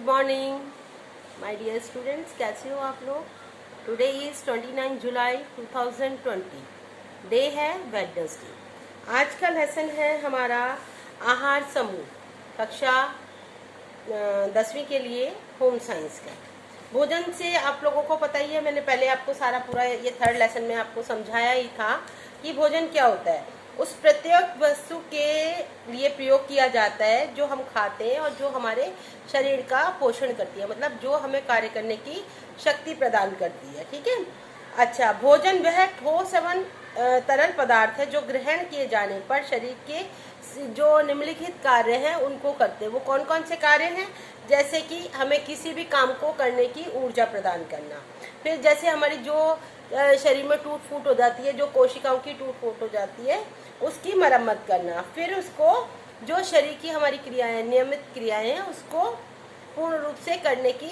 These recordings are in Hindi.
Good morning my dear students, कैसे हो आप लोग। टुडे इज़ 29 जुलाई 2020, डे है वेडनेसडे। आज का लेसन है हमारा आहार समूह, कक्षा 10वीं के लिए होम साइंस का। भोजन से आप लोगों को पता ही है, मैंने पहले आपको सारा पूरा ये थर्ड लेसन में आपको समझाया ही था कि भोजन क्या होता है। उस प्रत्येक वस्तु के लिए प्रयोग किया जाता है जो हम खाते हैं और जो हमारे शरीर का पोषण करती है, मतलब जो हमें कार्य करने की शक्ति प्रदान करती है। ठीक है। अच्छा, भोजन वह ठोस एवं तरल पदार्थ है जो ग्रहण किए जाने पर शरीर के जो निम्नलिखित कार्य हैं उनको करते हैं। वो कौन कौन से कार्य हैं? जैसे कि हमें किसी भी काम को करने की ऊर्जा प्रदान करना, फिर जैसे हमारी जो शरीर में टूट फूट हो जाती है, जो कोशिकाओं की टूट फूट हो जाती है, उसकी मरम्मत करना, फिर उसको जो शरीर की हमारी क्रियाएं, नियमित क्रियाएं हैं, उसको पूर्ण रूप से करने की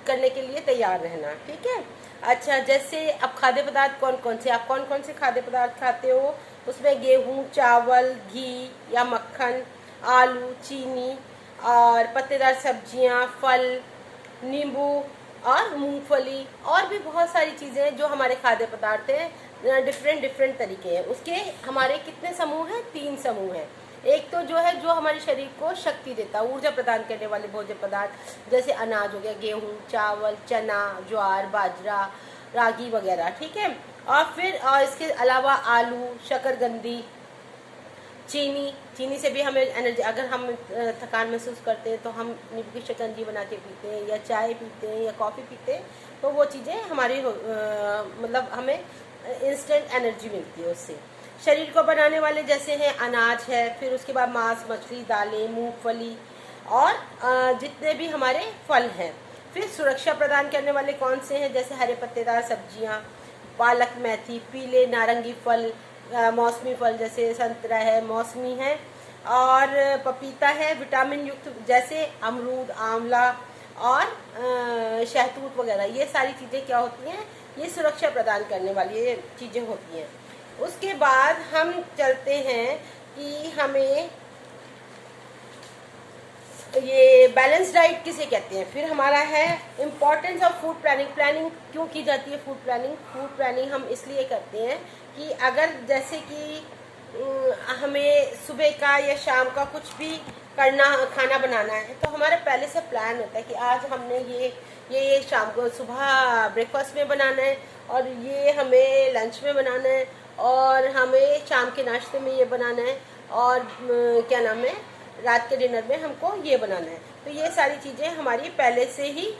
करने के लिए तैयार रहना। ठीक है। अच्छा, जैसे अब खाद्य पदार्थ कौन कौन से, आप कौन कौन से खाद्य पदार्थ खाते हो? उसमें गेहूँ, चावल, घी या मक्खन, आलू, चीनी और पत्तेदार सब्जियां, फल, नींबू और मूंगफली और भी बहुत सारी चीज़ें हैं जो हमारे खाद्य पदार्थ हैं। डिफरेंट तरीके हैं उसके। हमारे कितने समूह हैं? 3 समूह हैं। एक तो जो है जो हमारे शरीर को शक्ति देता, ऊर्जा प्रदान करने वाले भोज्य पदार्थ, जैसे अनाज हो गया, गेहूँ, चावल, चना, ज्वार, बाजरा, रागी वगैरह। ठीक है। और फिर इसके अलावा आलू, शकरकंदी, चीनी से भी हमें एनर्जी, अगर हम थकान महसूस करते हैं तो हम नींबू की शिकंजी बना के पीते हैं, या चाय पीते हैं, या कॉफ़ी पीते हैं, तो वो चीज़ें हमारी मतलब हमें इंस्टेंट एनर्जी मिलती है उससे। शरीर को बनाने वाले जैसे हैं अनाज है, फिर उसके बाद मांस, मछली, दालें, मूंगफली और जितने भी हमारे फल हैं। फिर सुरक्षा प्रदान करने वाले कौन से हैं? जैसे हरे पत्तेदार सब्जियां, पालक, मेथी, पीले नारंगी फल, मौसमी फल जैसे संतरा है, मौसमी है, और पपीता है, विटामिन युक्त जैसे अमरूद, आंवला और शहतूत वगैरह। ये सारी चीज़ें क्या होती हैं? ये सुरक्षा प्रदान करने वाली ये चीज़ें होती हैं। उसके बाद हम चलते हैं कि हमें ये बैलेंस डाइट किसे कहते हैं। फिर हमारा है importance of food planning. Planning क्यों की जाती है? फूड प्लानिंग हम इसलिए करते हैं कि अगर जैसे कि हमें सुबह का या शाम का कुछ भी खाना बनाना है, तो हमारा पहले से प्लान होता है कि आज हमने ये शाम को सुबह ब्रेकफास्ट में बनाना है, और ये हमें लंच में बनाना है, और हमें शाम के नाश्ते में ये बनाना है, और क्या नाम है, रात के डिनर में हमको ये बनाना है। तो ये सारी चीज़ें हमारी पहले से ही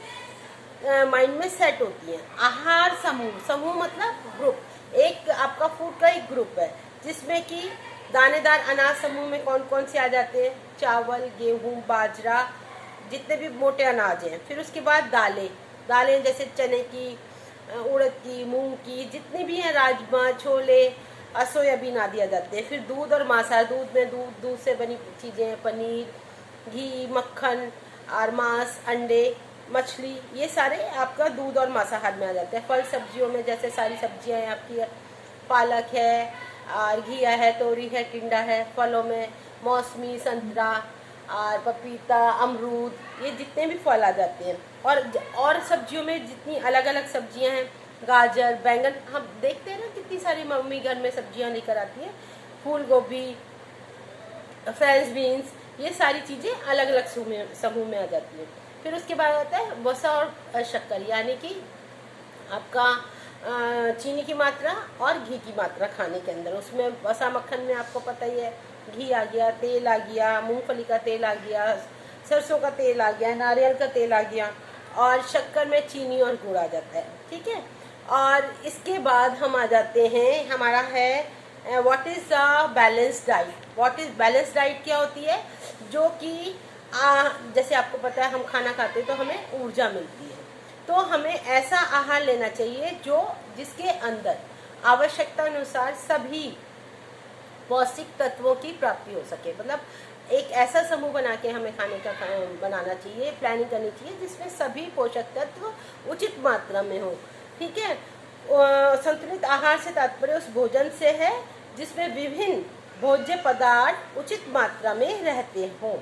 माइंड में सेट होती हैं। आहार समूह मतलब ग्रुप। एक आपका फूड का एक ग्रुप है जिसमें कि दानेदार अनाज समूह में कौन कौन से आ जाते हैं? चावल, गेहूँ, बाजरा, जितने भी मोटे अनाज हैं। फिर उसके बाद दालें जैसे चने की, उड़द की, मूंग की, जितनी भी हैं, राजमा, छोले, सोयाबीन आदि आ जाते हैं। फिर दूध और मांसाहार, दूध में दूध से बनी चीज़ें, पनीर, घी, मक्खन और मांस, अंडे, मछली, ये सारे आपका दूध और मांसाहार में आ जाते हैं। फल सब्जियों में जैसे सारी सब्जियां हैं आपकी, पालक है और घिया है, तोरी है, टिंडा है। फलों में मौसमी, संतरा और पपीता, अमरूद, ये जितने भी फल आ जाते हैं। और सब्जियों में जितनी अलग अलग सब्जियां हैं, गाजर, बैंगन, हम देखते हैं ना कितनी सारी मम्मी घर में सब्जियां लेकर आती है, फूल गोभी, फ्रेंच बीन्स, ये सारी चीज़ें अलग अलग समूह में आ जाती है। फिर उसके बाद आता है वसा और शक्कर, यानी कि आपका चीनी की मात्रा और घी की मात्रा खाने के अंदर। उसमें वसा मक्खन में आपको पता ही है, घी आ गया, तेल आ गया, मूंगफली का तेल आ गया, सरसों का तेल आ गया, नारियल का तेल आ गया, और शक्कर में चीनी और गुड़ आ जाता है। ठीक है। और इसके बाद हम आ जाते हैं, हमारा है what is the balance diet. What is balance diet क्या होती है? जो कि जैसे आपको पता है हम खाना खाते हैं तो हमें ऊर्जा मिलती है, तो हमें ऐसा आहार लेना चाहिए जिसके अंदर आवश्यकता अनुसार सभी पौष्टिक तत्वों की प्राप्ति हो सके। मतलब एक ऐसा समूह बना के हमें खाने का बनाना चाहिए, प्लानिंग करनी चाहिए जिसमें सभी पोषक तत्व उचित मात्रा में हो। ठीक है। संतुलित आहार से तात्पर्य उस भोजन से है जिसमें विभिन्न भोज्य पदार्थ उचित मात्रा में रहते हों।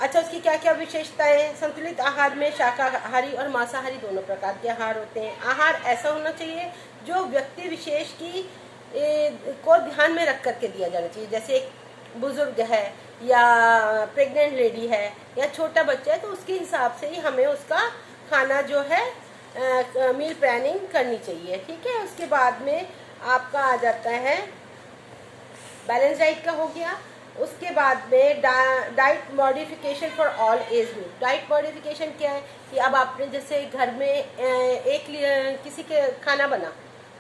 अच्छा, उसकी क्या क्या विशेषताएं? संतुलित आहार में शाकाहारी और मांसाहारी दोनों प्रकार के आहार होते हैं। आहार ऐसा होना चाहिए जो व्यक्ति विशेष की को ध्यान में रख करके दिया जाना चाहिए। जैसे एक बुजुर्ग है या प्रेग्नेंट लेडी है या छोटा बच्चा है, तो उसके हिसाब से ही हमें उसका खाना जो है मील प्लानिंग करनी चाहिए। ठीक है, उसके बाद में आपका आ जाता है बैलेंस डाइट का हो गया। उसके बाद में diet modification for all age group. Diet modification क्या है कि अब आपने जैसे घर में किसी के खाना बना,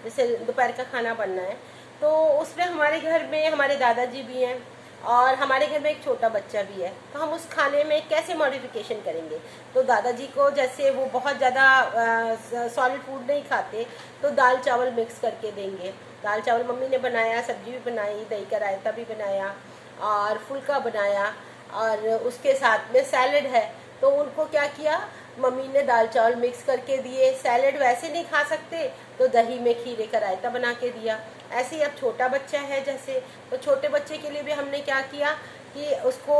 जैसे दोपहर का खाना बनना है, तो उसमें हमारे घर में हमारे दादाजी भी हैं और हमारे घर में एक छोटा बच्चा भी है, तो हम उस खाने में कैसे मॉडिफिकेशन करेंगे? तो दादाजी को जैसे वो बहुत ज़्यादा सॉलिड फूड नहीं खाते, तो दाल चावल मिक्स करके देंगे। दाल चावल मम्मी ने बनाया, सब्जी भी बनाई, दही का रायता भी बनाया और फुल्का बनाया, और उसके साथ में सैलड है, तो उनको क्या किया, मम्मी ने दाल चावल मिक्स करके दिए। सैलड वैसे नहीं खा सकते तो दही में खीरे का रायता बना के दिया। ऐसे ही अब छोटा बच्चा है जैसे, तो छोटे बच्चे के लिए भी हमने क्या किया कि उसको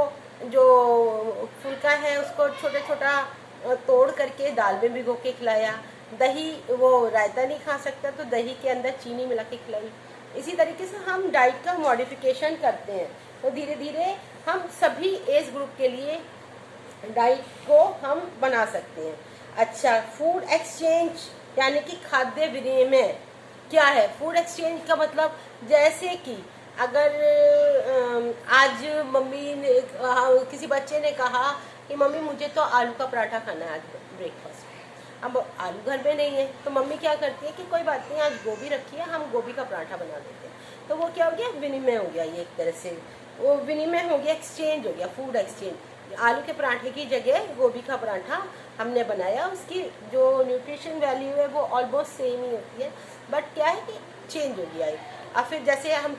जो फुल्का है उसको छोटा छोटा तोड़ करके दाल में भिगो के खिलाया। दही, वो रायता नहीं खा सकता तो दही के अंदर चीनी मिला के खिलाई। इसी तरीके से हम डाइट का मॉडिफिकेशन करते हैं, तो धीरे धीरे हम सभी एज ग्रुप के लिए डाइट को हम बना सकते हैं। अच्छा, फूड एक्सचेंज यानी कि खाद्य विनिमय क्या है? फूड एक्सचेंज का मतलब जैसे कि अगर आज मम्मी ने किसी बच्चे ने कहा कि मम्मी मुझे तो आलू का पराठा खाना है आज ब्रेकफास्ट में। अब आलू घर में नहीं है, तो मम्मी क्या करती है कि कोई बात नहीं, आज गोभी रखी है, हम गोभी का पराठा बना देते हैं। तो वो क्या हो गया, विनिमय हो गया। ये एक तरह से वो विनिमय हो गया, एक्सचेंज हो गया, फूड एक्सचेंज। आलू के पराठे की जगह गोभी का पराठा हमने बनाया, उसकी जो न्यूट्रिशन वैल्यू है वो ऑलमोस्ट सेम ही होती है, बट क्या है कि चेंज हो गया है। और फिर जैसे हम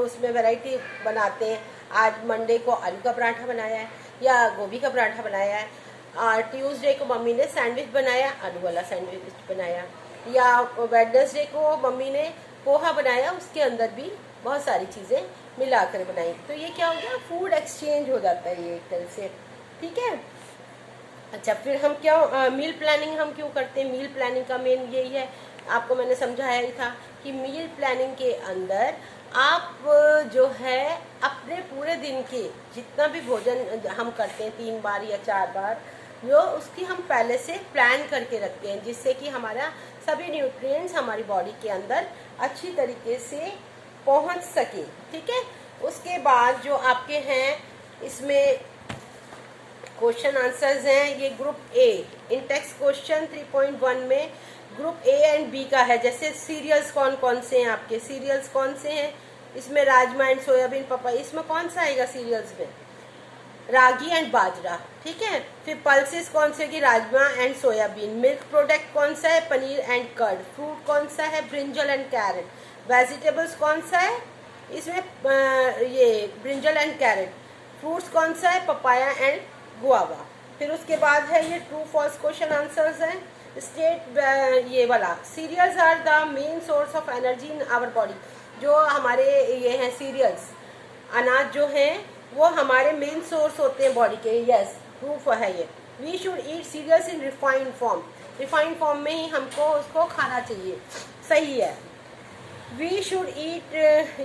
उसमें वैरायटी बनाते हैं, आज मंडे को आलू का पराठा बनाया है या गोभी का पराठा बनाया है, और ट्यूसडे को मम्मी ने सैंडविच बनाया, आलू वाला सैंडविच बनाया, या वेडनेसडे को मम्मी ने पोहा बनाया, उसके अंदर भी बहुत सारी चीज़ें मिलाकर बनाई। तो ये क्या हो गया, फूड एक्सचेंज हो जाता है ये एक तरह से। ठीक है। अच्छा, फिर हम क्या मील प्लानिंग हम क्यों करते हैं? मील प्लानिंग का मेन यही है, आपको मैंने समझाया ही था कि मील प्लानिंग के अंदर आप जो है अपने पूरे दिन के जितना भी भोजन हम करते हैं 3 बार या 4 बार, जो उसकी हम पहले से प्लान करके रखते हैं, जिससे कि हमारा सभी न्यूट्रिएंट्स हमारी बॉडी के अंदर अच्छी तरीके से पहुंच सके। ठीक है। उसके बाद जो आपके हैं इसमें क्वेश्चन आंसर्स हैं, ये group A in text question 3.1 में ग्रुप ए एंड बी का है। जैसे सीरियल्स कौन कौन से हैं आपके, सीरियल्स कौन से हैं इसमें, राजमा एंड सोयाबीन, पपाई, इसमें कौन सा आएगा सीरियल्स में? रागी एंड बाजरा। ठीक है। फिर पल्सेस कौन से होगी? Rajma and soybean. Milk product कौन सा है? Paneer and curd. फ्रूट कौन सा है? Brinjal and carrot. वेजिटेबल्स कौन सा है इसमें? ये ब्रिंजल एंड कैरेट। फ्रूट्स कौन सा है? Papaya and guava. फिर उसके बाद है ये ट्रू फॉल्स क्वेश्चन आंसर्स हैं। स्टेट ये वाला, cereals are the main source of energy in our body. जो हमारे ये हैं सीरियल्स, अनाज जो हैं वो हमारे मेन सोर्स होते हैं बॉडी के। यस, प्रूफ है ये। We should eat cereals in refined form. Refined form में ही हमको उसको खाना चाहिए। सही है। वी शुड ईट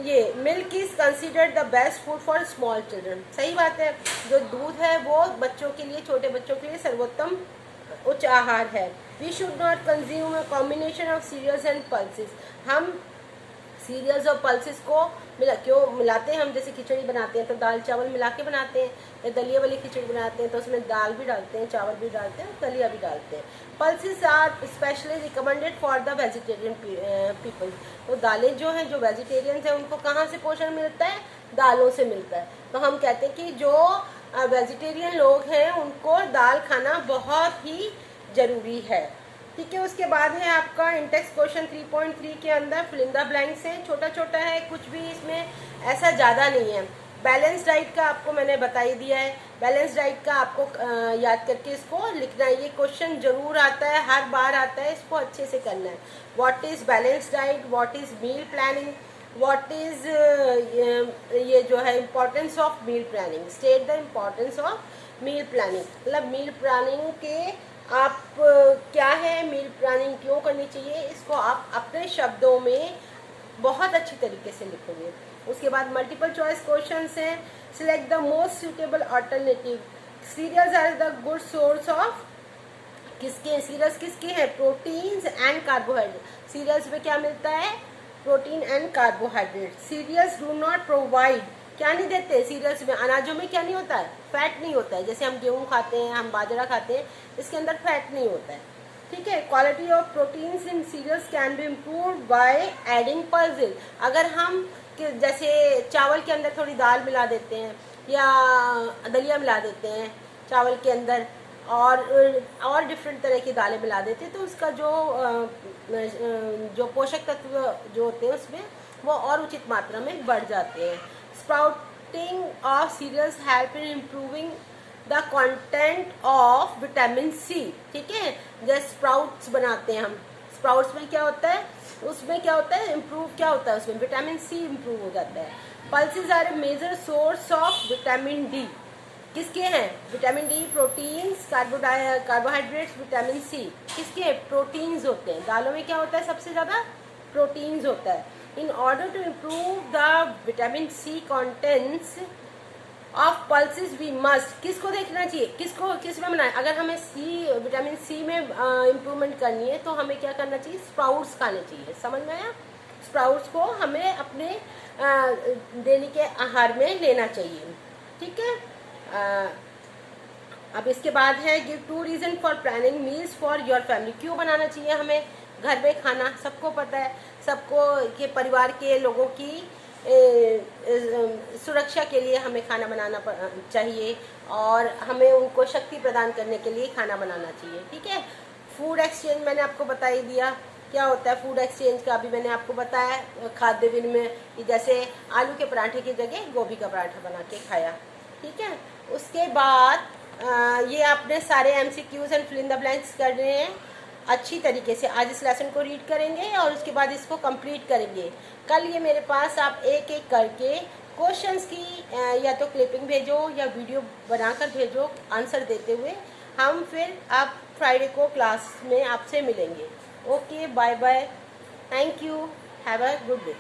ये milk is considered the best food for small children. सही बात है, जो दूध है वो बच्चों के लिए, छोटे बच्चों के लिए सर्वोत्तम उच्च आहार है। We should not consume a combination of cereals and pulses. हम सीरियल्स और पल्सेस को क्यों मिलाते हैं? हम जैसे खिचड़ी बनाते हैं तो दाल चावल मिला के बनाते हैं, या दलिया वाली खिचड़ी बनाते हैं तो उसमें दाल भी डालते हैं, चावल भी डालते हैं, दलिया भी डालते हैं। Pulses are specially recommended for the vegetarian people. तो दालें जो हैं, जो वेजिटेरियंस हैं, उनको कहाँ से पोषण मिलता है? दालों से मिलता है। तो हम कहते हैं कि जो वेजिटेरियन लोग हैं उनको दाल खाना बहुत ही ज़रूरी है। ठीक है। उसके बाद है आपका इंटेक्स क्वेश्चन 3.3 के अंदर फिल इन द ब्लैंक्स है, छोटा छोटा है, कुछ भी इसमें ऐसा ज़्यादा नहीं है। बैलेंस डाइट का आपको मैंने बता ही दिया है। बैलेंस डाइट का आपको याद करके इसको लिखना है। ये क्वेश्चन जरूर आता है, हर बार आता है, इसको अच्छे से करना है। What is balance diet, what is meal planning, what is ये जो है importance of meal planning, state the importance of meal planning. मतलब मील प्लानिंग के आप क्या है, मील प्लानिंग क्यों करनी चाहिए, इसको आप अपने शब्दों में बहुत अच्छी तरीके से लिखोगे। उसके बाद मल्टीपल चॉइस क्वेश्चंस हैं। Select the most suitable alternative. Cereals are the good source of किसके, सीरियल्स किसके हैं, प्रोटीन्स एंड कार्बोहाइड्रेट। सीरियल्स में क्या मिलता है, protein and carbohydrate. Cereals do not provide, क्या नहीं देते सीरियल्स में, अनाजों में क्या नहीं होता है, फैट नहीं होता है। जैसे हम गेहूं खाते हैं, हम बाजरा खाते हैं, इसके अंदर फैट नहीं होता है, ठीक है। Quality of proteins in cereals can be improved by adding pulses. अगर हम जैसे चावल के अंदर थोड़ी दाल मिला देते हैं या दलिया मिला देते हैं चावल के अंदर, और डिफरेंट तरह की दालें मिला देते हैं, तो उसका जो पोषक तत्व जो होते हैं उसमें वो और उचित मात्रा में बढ़ जाते हैं। Sprouting of cereals help in improving the content of vitamin C, ठीक है। जैसे स्प्राउट्स बनाते हैं हम, स्प्राउट्स में क्या होता है, उसमें क्या होता है, इम्प्रूव क्या होता है, उसमें विटामिन सी इम्प्रूव हो जाता है। Pulses are a major source of vitamin D, किसके हैं, vitamin D, proteins, carbohydrates, vitamin C किसके, प्रोटीन्स होते हैं। दालों में क्या होता है, सबसे ज़्यादा प्रोटीन्स होता है। In order to improve the vitamin C contents of pulses we must, किसको देखना चाहिए, किस में बनाए, अगर हमें विटामिन सी में इम्प्रूवमेंट करनी है तो हमें क्या करना चाहिए, स्प्राउट्स खाने चाहिए। समझ में आया, स्प्राउट्स को हमें अपने डेली के आहार में लेना चाहिए, ठीक है। अब इसके बाद है give 2 reason for planning meals for your family. क्यों बनाना चाहिए हमें घर में खाना, सबको पता है, सबको के परिवार के लोगों की सुरक्षा के लिए हमें खाना बनाना चाहिए, और हमें उनको शक्ति प्रदान करने के लिए खाना बनाना चाहिए, ठीक है। फूड एक्सचेंज मैंने आपको बता ही दिया क्या होता है फूड एक्सचेंज का, अभी मैंने आपको बताया खाद्य विनिमय, जैसे आलू के पराठे की जगह गोभी का पराठा बना के खाया, ठीक है। उसके बाद ये आपने सारे MCQs and fill in the blanks कर रहे हैं अच्छी तरीके से। आज इस लेसन को रीड करेंगे और उसके बाद इसको कंप्लीट करेंगे। कल ये मेरे पास आप एक एक करके क्वेश्चंस की या तो क्लिपिंग भेजो या वीडियो बनाकर भेजो आंसर देते हुए। हम फिर आप फ्राइडे को क्लास में आपसे मिलेंगे। Okay, bye bye, thank you, have a good day.